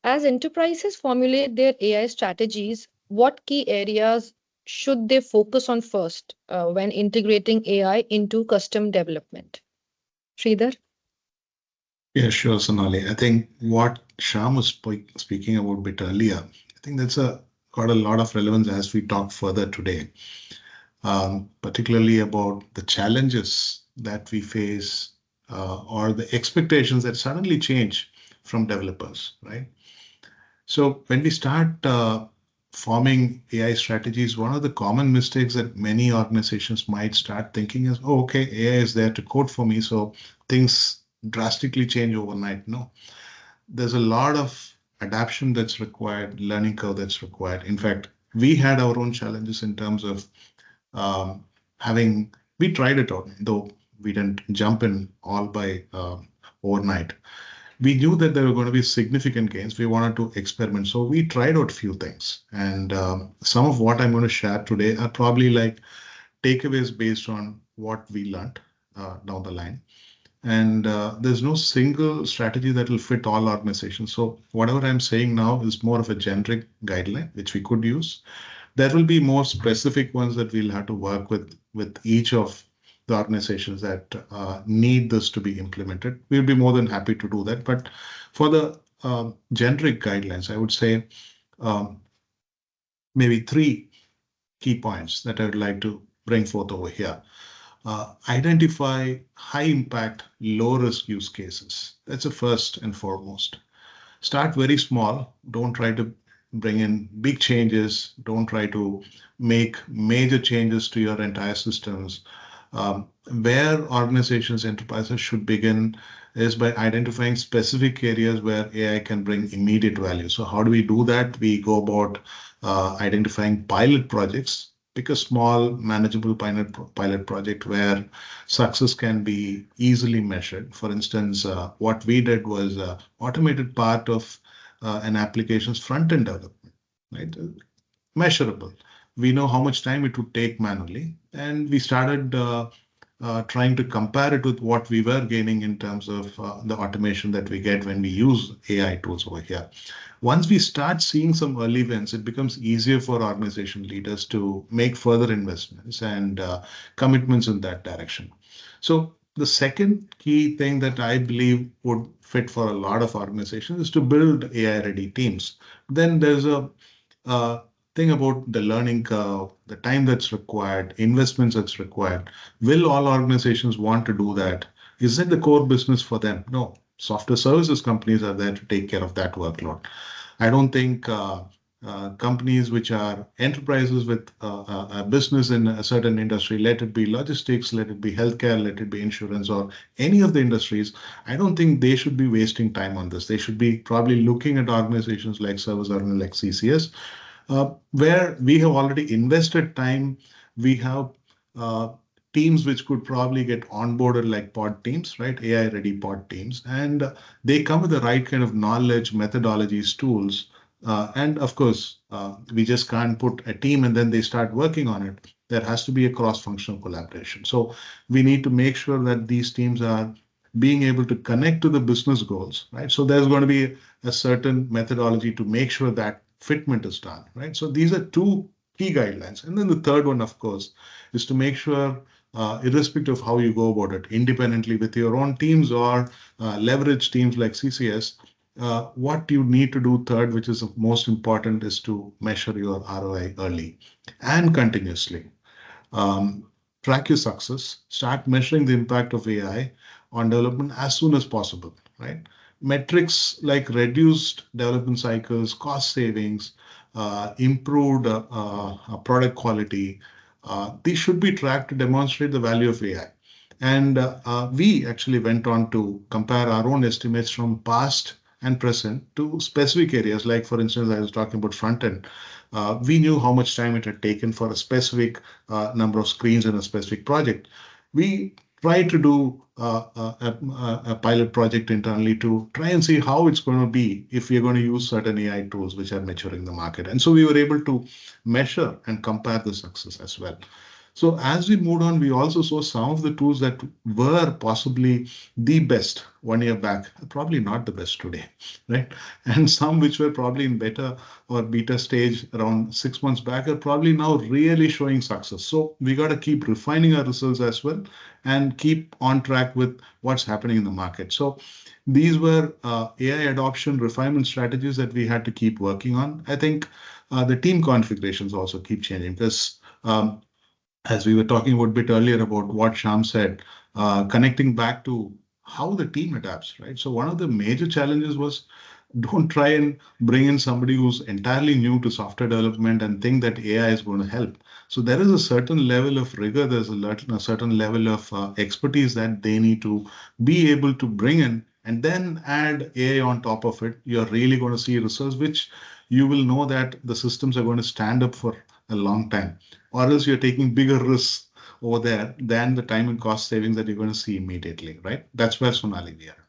As enterprises formulate their AI strategies, what key areas should they focus on first when integrating AI into custom development? Sridhar? Yeah, sure, Sonali. I think what Sham was speaking about a bit earlier, I think that's got a lot of relevance as we talk further today, particularly about the challenges that we face or the expectations that suddenly change from developers, right? So when we start forming AI strategies, one of the common mistakes that many organizations might start thinking is, oh, okay, AI is there to code for me, so things drastically change overnight. No, there's a lot of adaptation that's required, learning curve that's required. In fact, we had our own challenges in terms of um, having, we tried it out, though we didn't jump in all by overnight. We knew that there were going to be significant gains. We wanted to experiment. So we tried out a few things. And some of what I'm going to share today are probably like takeaways based on what we learned down the line. And there's no single strategy that will fit all organizations. So whatever I'm saying now is more of a generic guideline, which we could use. There will be more specific ones that we'll have to work with each of the organizations that need this to be implemented. We'll be more than happy to do that. But for the generic guidelines, I would say um, maybe three key points that I would like to bring forth over here. Identify high impact, low risk use cases. That's the first and foremost. Start very small. Don't try to bring in big changes. Don't try to make major changes to your entire systems. Where organizations, enterprises should begin is by identifying specific areas where AI can bring immediate value. So how do we do that? We go about identifying pilot projects. Pick a small, manageable pilot project where success can be easily measured. For instance, what we did was automated part of an application's front-end development, right? Measurable. We know how much time it would take manually, and we started trying to compare it with what we were gaining in terms of the automation that we get when we use AI tools over here. Once we start seeing some early wins, it becomes easier for organization leaders to make further investments and commitments in that direction. So the second key thing that I believe would fit for a lot of organizations is to build AI-ready teams. Then there's a thing about the learning curve, the time that's required, investments that's required. Will all organizations want to do that? Is it the core business for them? No. Software services companies are there to take care of that workload. I don't think companies which are enterprises with a business in a certain industry, let it be logistics, let it be healthcare, let it be insurance, or any of the industries, I don't think they should be wasting time on this. They should be probably looking at organizations like service organizations like CCS, where we have already invested time. We have uh, teams which could probably get onboarded like pod teams, right? AI ready pod teams. And they come with the right kind of knowledge, methodologies, tools. And of course, we just can't put a team and then they start working on it. There has to be a cross-functional collaboration. So we need to make sure that these teams are being able to connect to the business goals, right? So there's going to be a certain methodology to make sure that fitment is done, right? So these are two key guidelines. And then the third one, of course, is to make sure, irrespective of how you go about it, independently with your own teams or leverage teams like CCS, what you need to do third, which is most important, is to measure your ROI early and continuously. Um, Track your success, start measuring the impact of AI on development as soon as possible, right? Metrics like reduced development cycles, cost savings, improved product quality, these should be tracked to demonstrate the value of AI. And we actually went on to compare our own estimates from past and present to specific areas. Like, for instance, I was talking about front end. We knew how much time it had taken for a specific number of screens in a specific project. We tried to do a pilot project internally to try and see how it's going to be if we're going to use certain AI tools which are maturing the market. And so we were able to measure and compare the success as well. So as we moved on, we also saw some of the tools that were possibly the best 1 year back, probably not the best today, right? And some which were probably in beta or beta stage around 6 months back are probably now really showing success. So we got to keep refining our results as well and keep on track with what's happening in the market. So these were AI adoption refinement strategies that we had to keep working on. I think the team configurations also keep changing because as we were talking about a bit earlier about what Sham said, connecting back to how the team adapts, right? So one of the major challenges was don't try and bring in somebody who's entirely new to software development and think that AI is going to help. So there is a certain level of rigor, there's a certain level of expertise that they need to be able to bring in, and then add AI on top of it. You're really going to see results, which you will know that the systems are going to stand up for a long time, or else you're taking bigger risks over there than the time and cost savings that you're going to see immediately, right? That's where Sonali we are.